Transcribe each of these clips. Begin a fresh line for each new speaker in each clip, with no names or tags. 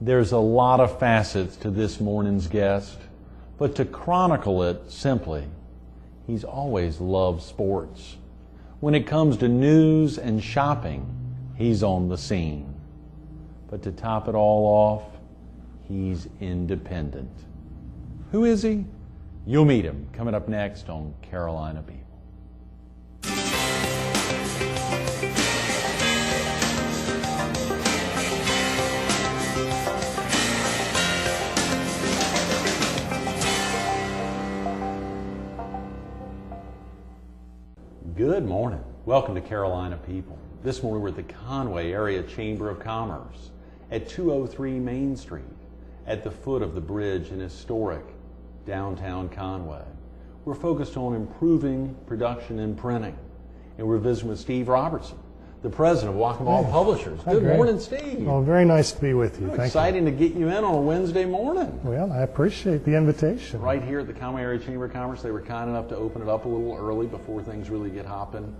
There's a lot of facets to this morning's guest, but to chronicle it simply, he's always loved sports. When it comes to news and shopping, he's on the scene. But to top it all off, he's independent. Who is he? You'll meet him coming up next on Carolina People. Good morning. Welcome to Carolina People. This morning we're at the Conway Area Chamber of Commerce at 203 Main Street at the foot of the bridge in historic downtown Conway. We're focused on improving production and printing, and we're visiting with Steve Robertson, the president of Waccamaw Publishers. Good morning, Steve.
Well, very nice to be with you. Thank
Exciting to get you in on a Wednesday morning.
Well, I appreciate the invitation.
Right here at the Conway Area Chamber of Commerce, they were kind enough to open it up a little early before things really get hopping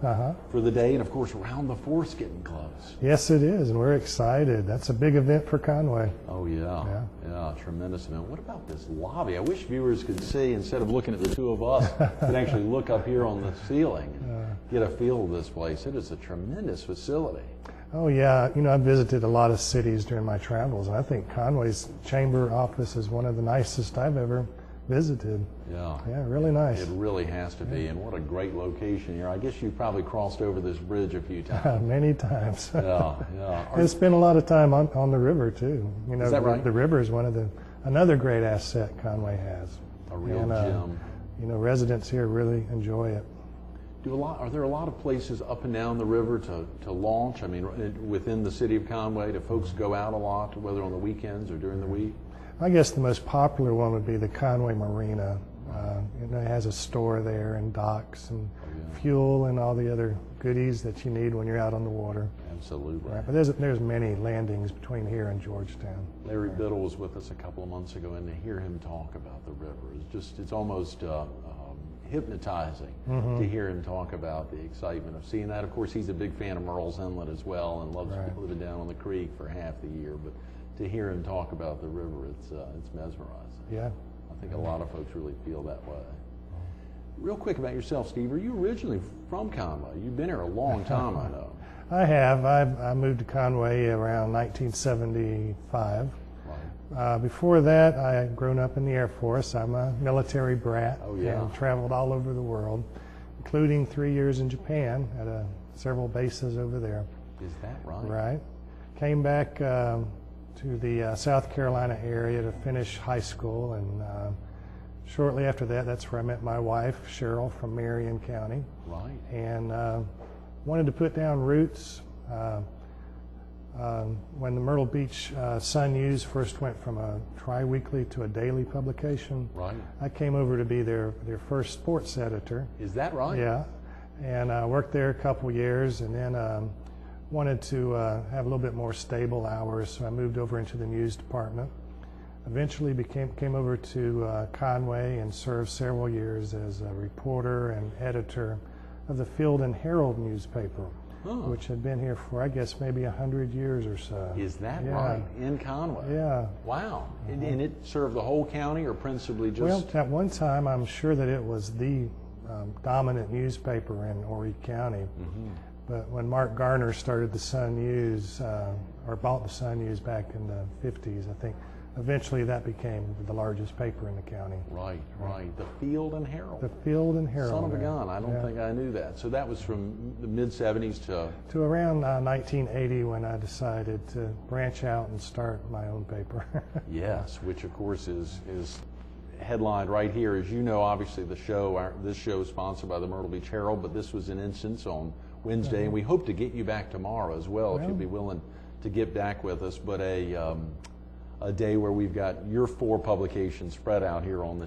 for the day. And of course, Round the Fourth's getting close.
Yes, it is, and we're excited. That's a big event for Conway.
Oh, yeah, tremendous event. What about this lobby? I wish viewers could see, instead of looking at the two of us, could actually look up here on the ceiling and get a feel of this place. It is a tremendous facility.
Oh, yeah. You know, I've visited a lot of cities during my travels, and I think Conway's chamber office is one of the nicest I've ever visited.
Yeah.
Yeah, really nice.
It really has to be, and what a great location here. I guess you've probably crossed over this bridge a few times.
Many times.
Yeah.
And spent a lot of time on the river, too. You know,
is that right?
The river is another great asset Conway has.
A real gem.
You know, residents here really enjoy it.
Are there a lot of places up and down the river to launch? I mean, within the city of Conway, do folks go out a lot, whether on the weekends or during the week?
I guess the most popular one would be the Conway Marina. It has a store there and docks and fuel and all the other goodies that you need when you're out on the water.
Absolutely.
Right. But there's many landings between here and Georgetown.
Larry Biddle was with us a couple of months ago, and to hear him talk about the river it's almost hypnotizing to hear him talk about the excitement of seeing that. Of course, he's a big fan of Murrells Inlet as well, and loves living down on the creek for half the year. But to hear him talk about the river, it's mesmerizing.
Yeah,
I think a lot of folks really feel that way. Real quick about yourself, Steve. Are you originally from Conway? You've been here a long time, I know.
I have. I moved to Conway around 1975. Before that, I had grown up in the Air Force. I'm a military brat and traveled all over the world, including 3 years in Japan at several bases over there.
Is that right?
Right. Came back to the South Carolina area to finish high school, and shortly after that, that's where I met my wife, Cheryl, from Marion County.
Right.
And wanted to put down roots. When the Myrtle Beach Sun-News first went from a tri-weekly to a daily publication, I came over to be their first sports editor.
Is that right?
Yeah, and I worked there a couple years, and then wanted to have a little bit more stable hours, so I moved over into the news department. Eventually came over to Conway and served several years as a reporter and editor of the Field and Herald newspaper. Which had been here for, I guess, maybe 100 years or so.
Is that right? In Conway?
Yeah.
Wow. And it served the whole county, or principally just...
Well, at one time, I'm sure that it was the dominant newspaper in Horry County. But when Mark Garner started the Sun-News, or bought the Sun-News back in the 50s, I think, eventually that became the largest paper in the county.
Right. The Field and Herald.
The Field and Herald.
Son of a gun. I don't think I knew that. So that was from the mid-70s
to around 1980, when I decided to branch out and start my own paper.
Yes, which of course is headlined right here. As you know, obviously this show is sponsored by the Myrtle Beach Herald, but this was an instance on Wednesday, and we hope to get you back tomorrow as well, if you'd be willing to get back with us. But a day where we've got your 4 publications spread out here on the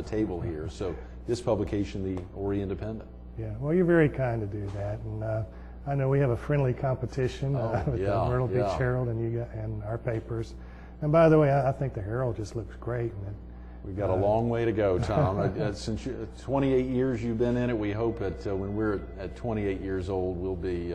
table here. So this publication, the Horry Independent. Yeah,
well, you're very kind to do that, and I know we have a friendly competition with the Myrtle Beach Herald and our papers. And by the way, I think the Herald just looks great, and
We've got a long way to go, Tom. Since 28 years you've been in it, we hope that when we're at 28 years old, we'll be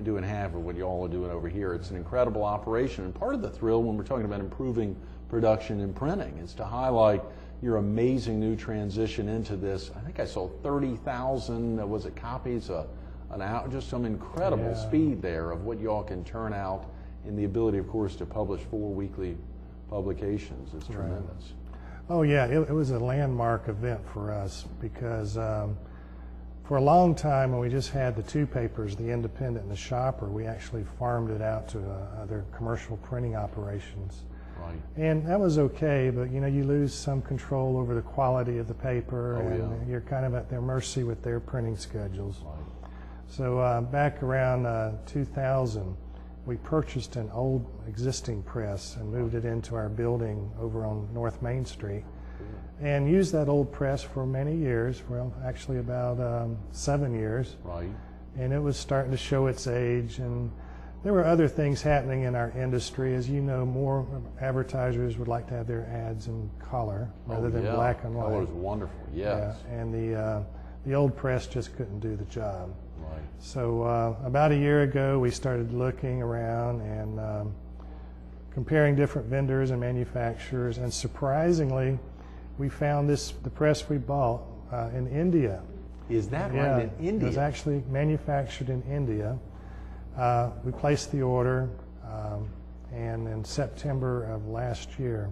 doing half of what you all are doing over here. It's an incredible operation, and part of the thrill when we're talking about improving production and printing is to highlight your amazing new transition into this. I think I saw 30,000, was it copies an hour? Just some incredible speed there of what you all can turn out, and the ability, of course, to publish 4 weekly publications is tremendous.
Oh yeah, it was a landmark event for us because for a long time when we just had the 2 papers, the Independent and the Shopper, we actually farmed it out to other commercial printing operations.
Right.
And that was okay, but you know, you lose some control over the quality of the paper, and you're kind of at their mercy with their printing schedules.
Right.
So back around 2000, we purchased an old existing press and moved it into our building over on North Main Street, and used that old press for many years, well, actually about 7 years.
Right.
And it was starting to show its age, and there were other things happening in our industry. As you know, more advertisers would like to have their ads in color rather than black and white.
Color is wonderful, yes.
Yeah, and the old press just couldn't do the job.
Right.
So about a year ago, we started looking around and comparing different vendors and manufacturers, and surprisingly, we found the press we bought in India.
Is that right, in India?
It was actually manufactured in India. We placed the order, and in September of last year,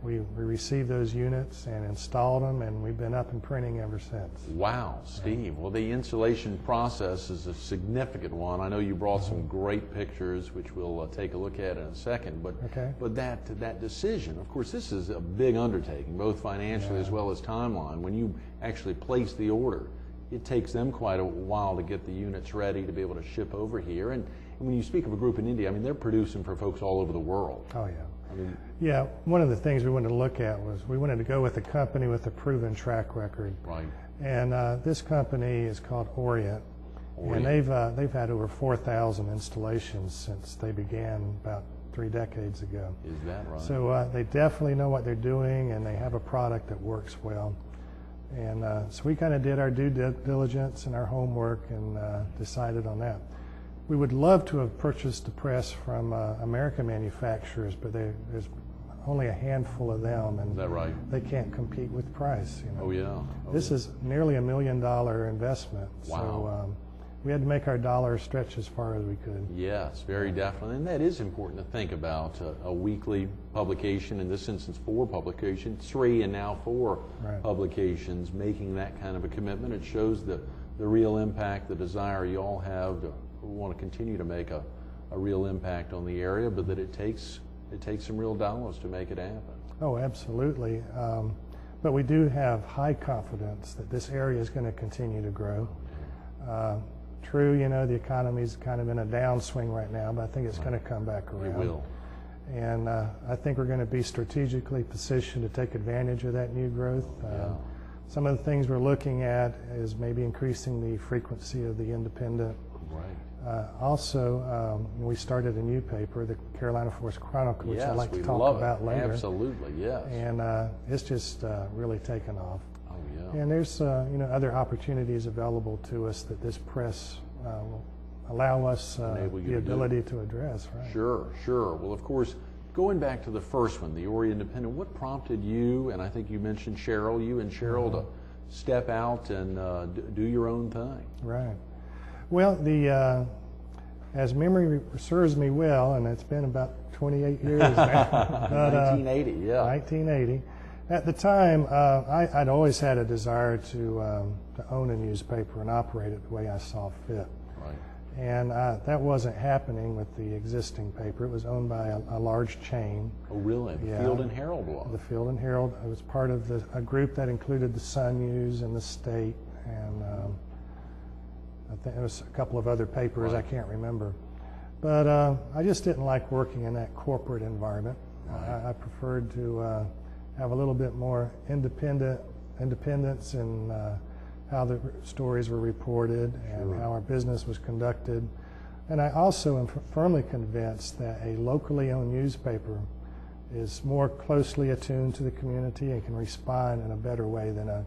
we received those units and installed them, and we've been up and printing ever since.
Wow, Steve. Well, the installation process is a significant one. I know you brought some great pictures, which we'll take a look at in a second. But that decision, of course, this is a big undertaking, both financially as well as timeline. When you actually place the order, it takes them quite a while to get the units ready to be able to ship over here. And when you speak of a group in India, I mean, they're producing for folks all over the world.
Oh, yeah.
I mean,
yeah, one of the things we wanted to look at was we wanted to go with a company with a proven track record.
Right.
And this company is called Orient. And they've had over 4,000 installations since they began about 3 decades ago.
Is that right?
So they definitely know what they're doing, and they have a product that works well. And so we kind of did our due diligence and our homework and decided on that. We would love to have purchased the press from American manufacturers, but there's only a handful of them, and
is that right?
They can't compete with price. You know?
Oh yeah.
This is nearly $1 million investment.
Wow.
So we had to make our dollar stretch as far as we could.
Yes, very definitely. And that is important to think about, a weekly publication, in this instance 4 publications, 3 and now 4 publications, making that kind of a commitment. It shows the real impact, the desire you all have to want to continue to make a real impact on the area, but that it takes some real dollars to make it happen.
Oh, absolutely. But we do have high confidence that this area is going to continue to grow. True, you know, the economy's kind of in a downswing right now, but I think it's going to come back around.
It will.
And I think we're going to be strategically positioned to take advantage of that new growth. Some of the things we're looking at is maybe increasing the frequency of the Independent.
Right.
Also, we started a new paper, the Carolina Force Chronicle, which
yes,
I'd like to
we
talk
love
about
it.
later.
Absolutely, yes.
And it's just really taken off.
Oh, yeah.
And there's you know, other opportunities available to us that this press will allow us the ability to address. Right?
Sure, sure. Well, of course, going back to the first one, the Orient Independent, what prompted you, and I think you mentioned Cheryl, you and Cheryl, to step out and do your own thing?
Right. Well, as memory serves me well, and it's been about 28 years now. But,
1980, yeah.
1980. At the time, I'd always had a desire to own a newspaper and operate it the way I saw fit.
Right.
And that wasn't happening with the existing paper. It was owned by a large chain.
Oh, really? The Field and Herald was?
The Field and Herald. I was part of a group that included the Sun News and the State, and I think there was a couple of other papers, I can't remember. But I just didn't like working in that corporate environment. I preferred to have a little bit more independence in how the stories were reported and how our business was conducted. And I also am firmly convinced that a locally owned newspaper is more closely attuned to the community and can respond in a better way than a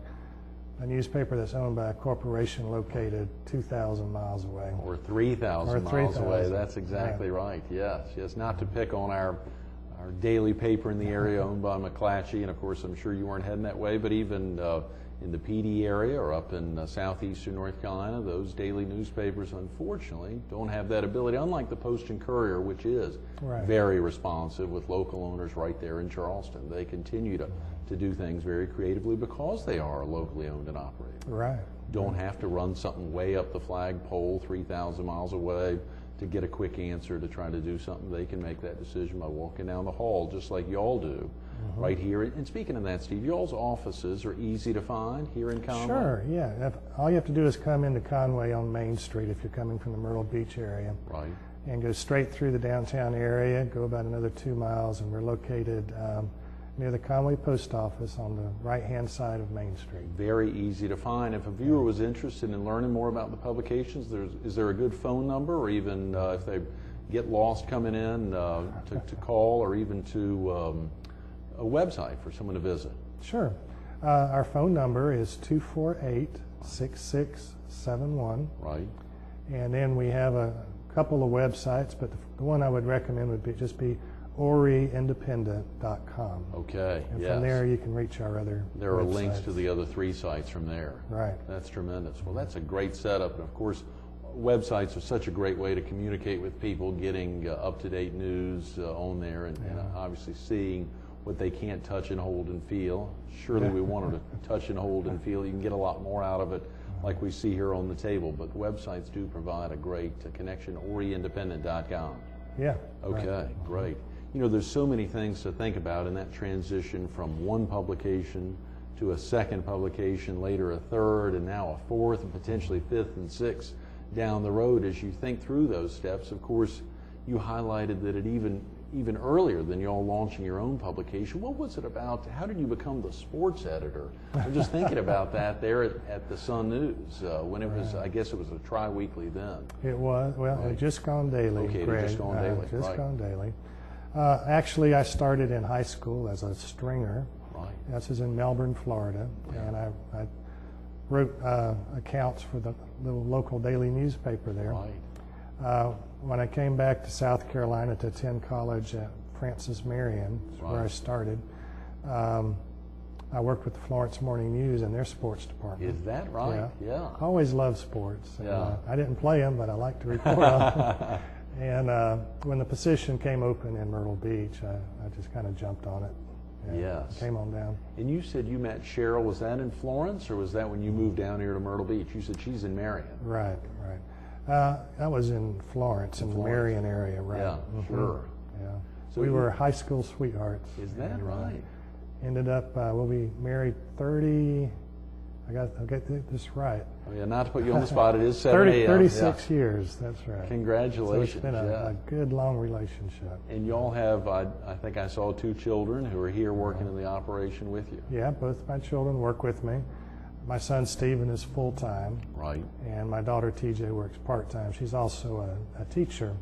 newspaper that's owned by a corporation located 2,000 miles away.
Or 3,000 miles away. That's exactly
Yeah.
right. Yes, yes. Not to pick on our daily paper in the area owned by McClatchy, and of course I'm sure you weren't heading that way, but even in the PD area or up in southeastern North Carolina, those daily newspapers unfortunately don't have that ability, unlike the Post and Courier, which is
Right.
very responsive with local owners right there in Charleston. They continue to do things very creatively because they are locally owned and operated.
Right.
Don't have to run something way up the flagpole 3,000 miles away to get a quick answer to try to do something. They can make that decision by walking down the hall just like y'all do right here. And speaking of that, Steve, y'all's offices are easy to find here in Conway?
Sure, yeah. All you have to do is come into Conway on Main Street if you're coming from the Myrtle Beach area.
Right.
And go straight through the downtown area, go about another 2 miles, and we're located near the Conway Post Office on the right-hand side of Main Street.
Very easy to find. If a viewer was interested in learning more about the publications, is there a good phone number, or even if they get lost coming in to call, or even to a website for someone to visit?
Sure. Our phone number is 248-6671.
Right.
And then we have a couple of websites, but the one I would recommend would be oriindependent.com.
Okay.
And
yes.
from there you can reach our other
There are
websites.
links to the other 3 sites from there.
Right.
That's tremendous. Well, that's a great setup. And of course, websites are such a great way to communicate with people, getting up-to-date news on there, and obviously seeing what they can't touch and hold and feel. Surely we want them to touch and hold and feel. You can get a lot more out of it, like we see here on the table. But websites do provide a great connection. oriindependent.com.
Yeah.
Okay,
right.
great. You know, there's so many things to think about in that transition from one publication to a second publication, later a third, and now a fourth, and potentially fifth and sixth down the road. As you think through those steps, of course, you highlighted that it even earlier than y'all launching your own publication. What was it about? How did you become the sports editor? I'm just thinking about that there at the Sun News when it was, I guess it was a tri-weekly then.
It was, well, it had just gone daily,
Okay, it
Greg.
had just gone daily,
Just
right.
gone daily. Actually, I started in high school as a stringer.
Right.
This is in Melbourne, Florida, and I wrote accounts for the little local daily newspaper there.
Right.
When I came back to South Carolina to attend college at Francis Marion, where I started, I worked with the Florence Morning News and their sports department.
Is that right? Yeah.
I always loved sports. And,
Yeah.
I didn't play them, but I like to report on them. And when the position came open in Myrtle Beach, I just kind of jumped on it. And
Yes.
Came on down.
And you said you met Cheryl. Was that in Florence, or was that when you moved down here to Myrtle Beach? You said she's in Marion.
Right, right. I was in Florence, in the
Florence.
Marion area, right?
Yeah, sure.
Yeah.
So
We
you-
were high school sweethearts.
Is that
And,
right?
Ended up, we'll be married 30, I got this right.
Oh, yeah, not to put you on the spot, it is 7 a.m.
36 years, that's right.
Congratulations.
So it's been a good, long relationship.
And y'all have, I think I saw 2 children who are here working in the operation with you.
Yeah, both my children work with me. My son Stephen is full-time,
Right.
and my daughter TJ works part-time. She's also a teacher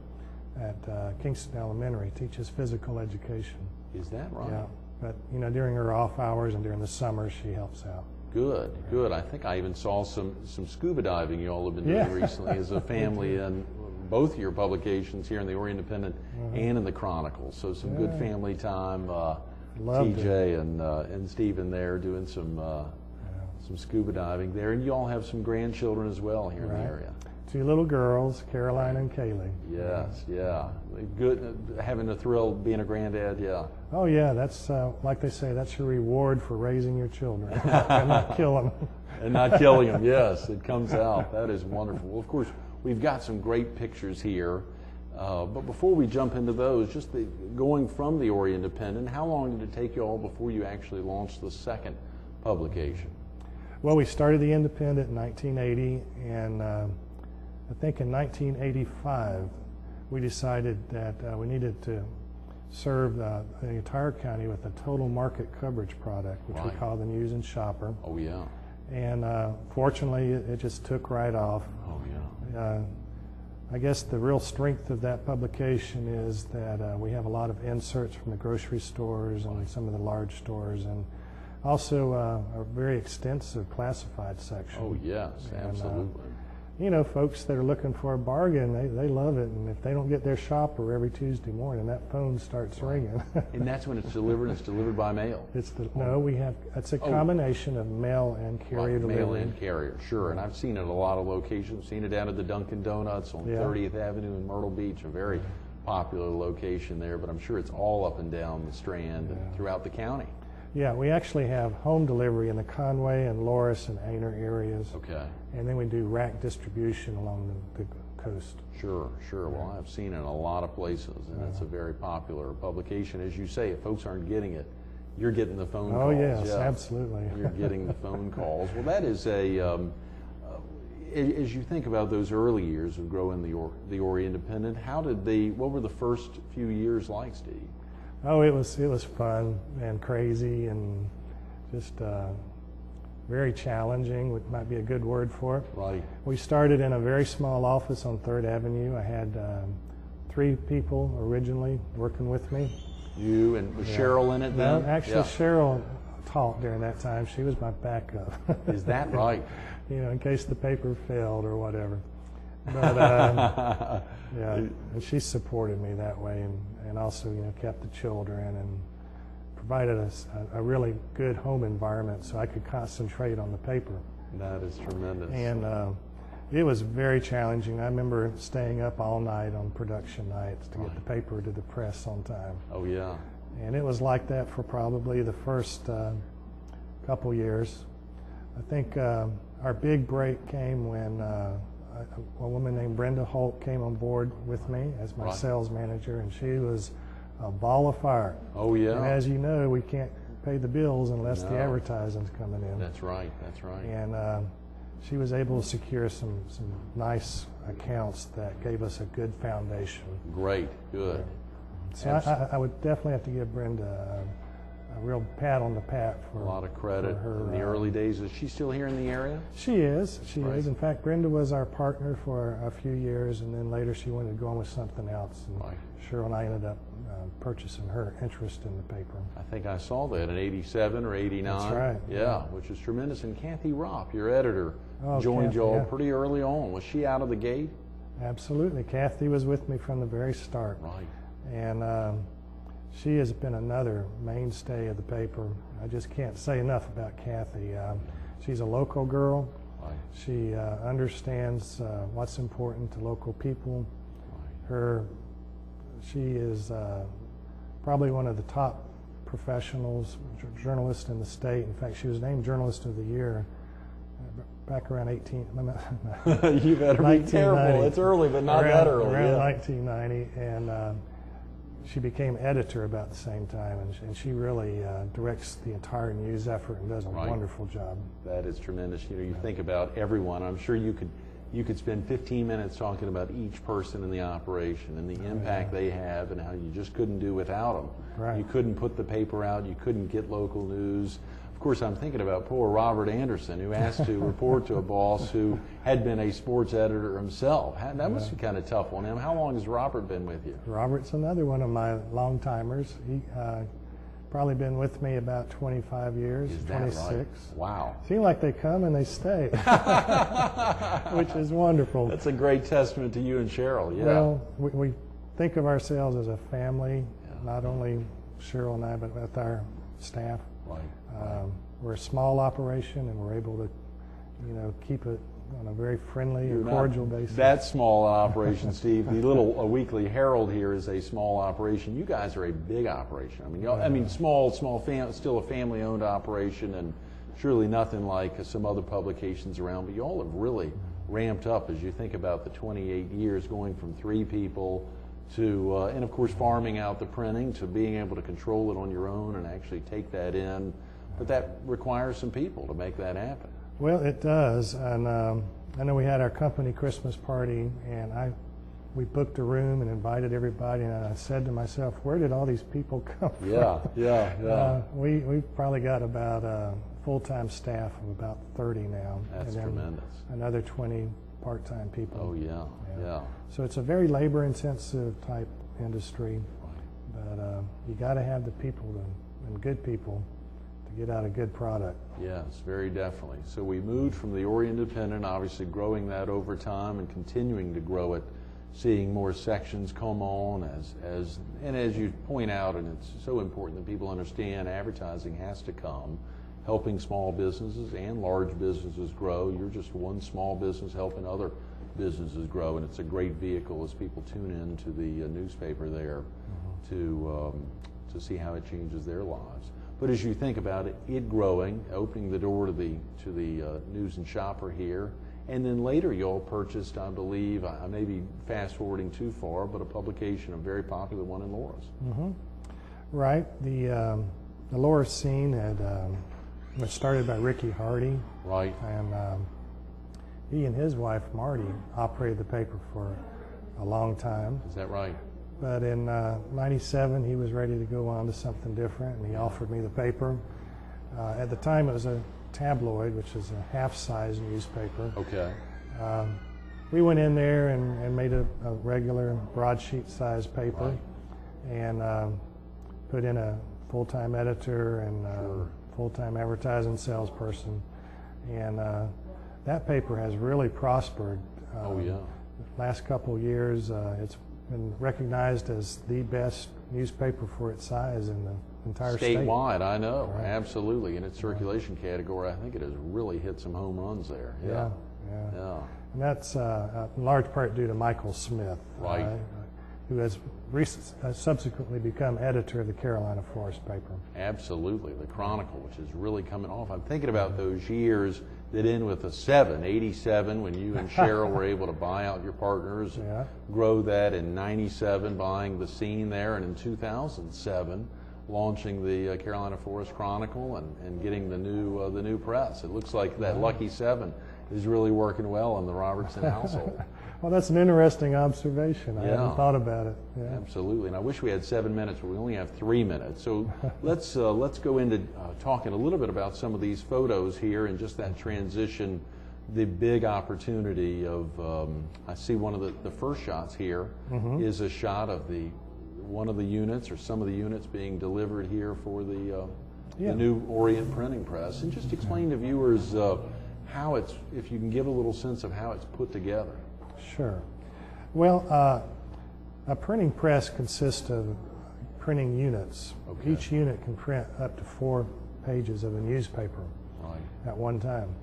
at Kingston Elementary, teaches physical education.
Is that right?
Yeah, but during her off hours and during the summer, she helps out.
Good, good. I think I even saw some scuba diving you all have been doing recently as a family, and both your publications here in the Orient Independent and in the Chronicle. So some good family time.
Loved
TJ and Stephen there doing some scuba diving there, and you all have some grandchildren as well here in the area.
2 little girls, Caroline and Kaylee.
Yes, yeah. Good, having the thrill of being a granddad, yeah.
Oh yeah, that's like they say, that's your reward for raising your children and not kill them.
And not killing them, yes, it comes out. That is wonderful. Well, of course, we've got some great pictures here, but before we jump into those, just going from the Orient Independent, how long did it take you all before you actually launched the second publication?
Well, we started the Independent in 1980, and I think in 1985 we decided that we needed to serve the entire county with a total market coverage product, which we call the News and Shopper.
Oh, yeah.
And fortunately, it just took right off.
Oh, yeah.
I guess the real strength of that publication is that we have a lot of inserts from the grocery stores and some of the large stores, and also a very extensive classified section.
Oh, yes, absolutely.
You know, folks that are looking for a bargain, they love it, and if they don't get their shopper every Tuesday morning, that phone starts ringing.
And that's when it's delivered. It's delivered by mail.
It's a combination of mail and carrier delivery.
Mail and carrier, sure. And I've seen it at a lot of locations. Seen it down at the Dunkin' Donuts on 30th Avenue in Myrtle Beach, a very popular location there. But I'm sure it's all up and down the Strand and throughout the county.
Yeah, we actually have home delivery in the Conway and Loris and Aner areas.
Okay.
And then we do rack distribution along the coast.
Sure, sure. Well, I've seen it in a lot of places, and it's a very popular publication. As you say, if folks aren't getting it, you're getting the phone calls.
Oh, yes, absolutely.
You're getting the phone calls. Well, that is as you think about those early years of growing the Ori Independent, what were the first few years like, Steve?
Oh, it was fun and crazy and just very challenging, which might be a good word for it.
Right.
We started in a very small office on 3rd Avenue. I had 3 people originally working with me.
You and was Cheryl in it then?
No, actually Cheryl taught during that time. She was my backup.
Is that right?
You know, in case the paper failed or whatever. But yeah, and she supported me that way, and also, you know, kept the children and provided us a really good home environment so I could concentrate on the paper.
That is tremendous.
And it was very challenging. I remember staying up all night on production nights to get the paper to the press on time.
Oh, yeah.
And it was like that for probably the first couple years. I think our big break came when a woman named Brenda Holt came on board with me as my sales manager, and she was a ball of fire.
Oh, yeah.
And as you know, we can't pay the bills unless the advertising's coming in.
That's right, that's right.
And she was able to secure some nice accounts that gave us a good foundation.
Great, good.
So I would definitely have to give Brenda a real pat on the pat for
a lot of credit
her,
in the early days. Is she still here in the area?
She is. She is. In fact, Brenda was our partner for a few years, and then later she wanted to go on with something else. And Cheryl and I ended up purchasing her interest in the paper.
I think I saw that in '87 or '89.
That's right.
Yeah, which is tremendous. And Kathy Ropp, your editor, joined you all pretty early on. Was she out of the gate?
Absolutely. Kathy was with me from the very start.
Right.
And she has been another mainstay of the paper. I just can't say enough about Kathy. She's a local girl.
Right.
She understands what's important to local people. Right. She is probably one of the top professionals, journalists in the state. In fact, she was named Journalist of the Year back around
You better be careful. It's early, but not that early.
Around 1990, and she became editor about the same time, and she really directs the entire news effort and does a wonderful job.
That is tremendous. You know, you think about everyone. I'm sure you could spend 15 minutes talking about each person in the operation and the impact they have and how you just couldn't do without them.
Right.
You couldn't put the paper out. You couldn't get local news. Of course, I'm thinking about poor Robert Anderson, who has to report to a boss who had been a sports editor himself. That must be kind of tough on him. How long has Robert been with you?
Robert's another one of my long timers. He probably been with me about 25 years,
Is that
26.
Right? Wow.
Seems like they come and they stay, which is wonderful.
That's a great testament to you and Cheryl. Yeah.
Well, we think of ourselves as a family, not only Cheryl and I, but with our staff.
Right.
We're a small operation, and we're able to, keep it on a very friendly and cordial basis.
That small operation, Steve. The little Weekly Herald here is a small operation. You guys are a big operation. I mean, small, still a family-owned operation, and surely nothing like some other publications around. But you all have really ramped up as you think about the 28 years, going from 3 people to, and of course, farming out the printing, to being able to control it on your own and actually take that in. But that requires some people to make that happen.
Well, it does, and I know we had our company Christmas party, and we booked a room and invited everybody, and I said to myself, where did all these people come from?
Yeah.
We've probably got about a full-time staff of about 30 now.
That's tremendous.
Another 20 part-time people.
Oh, yeah.
So it's a very labor-intensive type industry, but you got to have the people and good people to get out a good product.
Yes, very definitely. So we moved from the Orient Independent, obviously growing that over time and continuing to grow it, seeing more sections come on as you point out, and it's so important that people understand advertising has to come, helping small businesses and large businesses grow. You're just one small business helping other businesses grow, and it's a great vehicle as people tune into the newspaper there to see how it changes their lives. But as you think about it growing, opening the door to the News and Shopper here, and then later you all purchased, I believe, I may be fast forwarding too far, but a publication, a very popular one in Laura's.
Right. The Laura's scene was started by Ricky Hardy.
Right.
And he and his wife, Marty, operated the paper for a long time.
Is that right?
But in '97, he was ready to go on to something different, and he offered me the paper. At the time, it was a tabloid, which is a half-size newspaper.
Okay.
We went in there and made a regular broadsheet size paper, and put in a full-time editor and full-time advertising salesperson, and that paper has really prospered. Last couple of years, it's been recognized as the best newspaper for its size in the entire state.
Statewide, I know, absolutely. In its circulation category, I think it has really hit some home runs there.
Yeah. And that's in large part due to Michael Smith, who has subsequently become editor of the Carolina Forest paper.
Absolutely, the Chronicle, which is really coming off. I'm thinking about those years that end with a 87, when you and Cheryl were able to buy out your partners, and grow that in '97, buying the scene there, and in 2007, launching the Carolina Forest Chronicle and getting the new press. It looks like that Lucky 7 is really working well in the Robertson household.
Well, that's an interesting observation. I hadn't thought about it.
Absolutely, and I wish we had 7 minutes, but we only have 3 minutes. So let's go into talking a little bit about some of these photos here and just that transition, the big opportunity of. I see one of the first shots here is a shot of one of the units or some of the units being delivered here for the new Orient printing press, and just explain to viewers how it's, if you can give a little sense of how it's put together.
Sure. Well, a printing press consists of printing units.
Okay.
Each unit can print up to 4 pages of a newspaper at one time.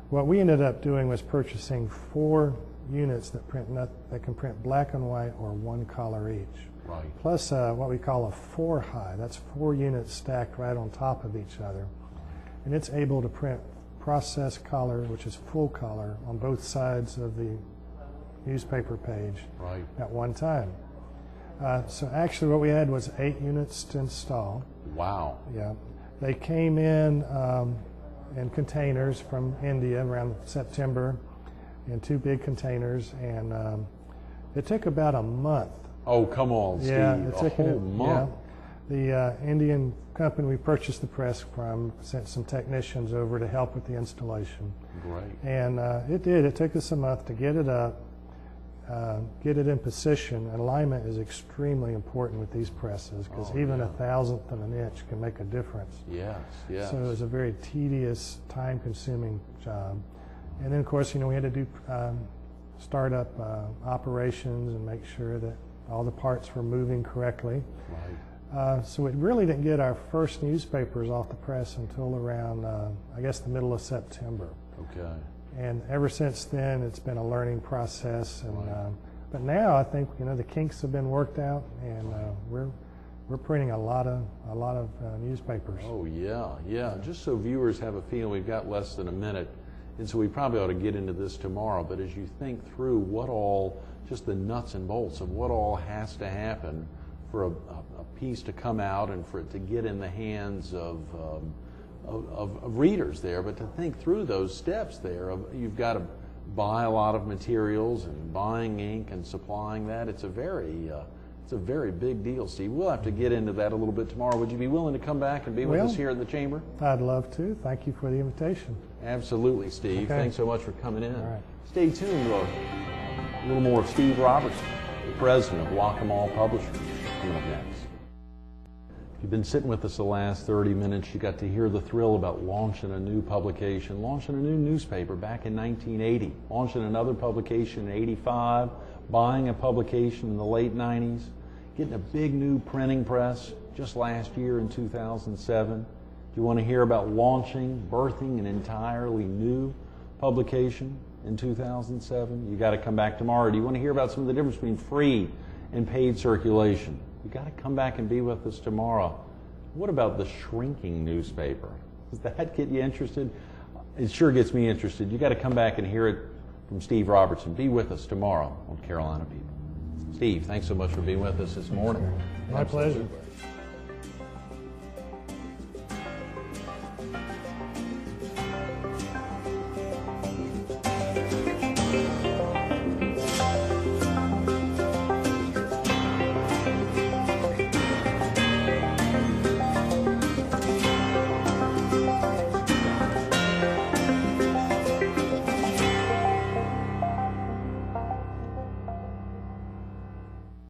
What we ended up doing was purchasing 4 units that can print black and white or 1 color each. Plus what we call a 4-high. That's 4 units stacked right on top of each other. And it's able to print process color, which is full color, on both sides of the newspaper page at one time. So actually what we had was 8 units to install. Wow. Yeah. They came in containers from India around September, in 2 big containers, and it took about a month.
Oh, come on, Steve.
It took
a whole month.
The Indian company we purchased the press from sent some technicians over to help with the installation.
Great.
And it did. It took us a month to get it up, get it in position. Alignment is extremely important with these presses because even a thousandth of an inch can make a difference.
Yes, yes.
So it was a very tedious, time-consuming job. And then, of course, we had to do startup operations and make sure that all the parts were moving correctly. So we really didn't get our first newspapers off the press until around, I guess, the middle of September.
Okay.
And ever since then, it's been a learning process. And but now I think the kinks have been worked out, and we're printing a lot of newspapers.
Oh yeah. Just so viewers have a feeling, we've got less than a minute, and so we probably ought to get into this tomorrow. But as you think through what all, just the nuts and bolts of what all has to happen for a piece to come out and for it to get in the hands of readers there, but to think through those steps there, you've got to buy a lot of materials and buying ink and supplying that. It's a very It's a very big deal, Steve. We'll have to get into that a little bit tomorrow. Would you be willing to come back and be with us here at the Chamber?
I'd love to. Thank you for the invitation.
Absolutely, Steve.
Okay.
Thanks so much for coming in.
All right.
Stay tuned. A little more of Steve Robertson, the president of Waccamaw Publishers, coming up next. If you've been sitting with us the last 30 minutes, you got to hear the thrill about launching a new publication, launching a new newspaper back in 1980, launching another publication in 85, buying a publication in the late 90s, getting a big new printing press just last year in 2007. Do you want to hear about launching, birthing an entirely new publication in 2007? You got to come back tomorrow. Do you want to hear about some of the difference between free and paid circulation? You got to come back and be with us tomorrow. What about the shrinking newspaper? Does that get you interested? It sure gets me interested. You got to come back and hear it from Steve Robertson. Be with us tomorrow on Carolina People. Steve, thanks so much for being with us this morning.
My pleasure.
Absolutely.